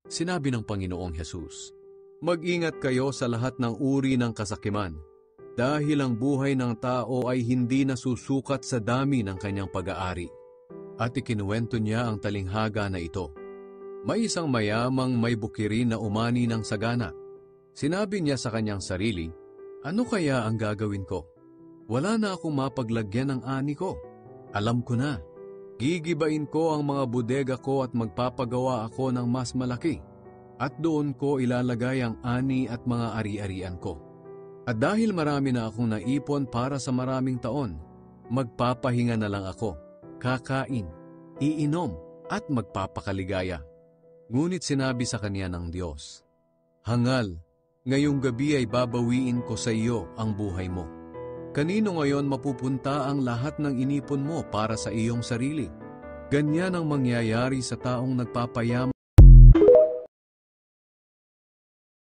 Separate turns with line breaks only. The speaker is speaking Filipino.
Sinabi ng Panginoong Hesus, "Mag-ingat kayo sa lahat ng uri ng kasakiman, dahil ang buhay ng tao ay hindi nasusukat sa dami ng kanyang pag-aari." At ikinuwento niya ang talinghaga na ito. May isang mayamang may bukirin na umani ng sagana. Sinabi niya sa kanyang sarili, "Ano kaya ang gagawin ko? Wala na akong mapaglagyan ng ani ko. Alam ko na. Gigibain ko ang mga bodega ko at magpapagawa ako ng mas malaki. At doon ko ilalagay ang ani at mga ari-arian ko. At dahil marami na akong naipon para sa maraming taon, magpapahinga na lang ako, kakain, iinom, at magpapakaligaya." Ngunit sinabi sa kanya ng Diyos, "Hangal, ngayong gabi ay babawiin ko sa iyo ang buhay mo. Kanino ngayon mapupunta ang lahat ng inipon mo para sa iyong sarili? Ganyan ang mangyayari sa taong nagpapayaman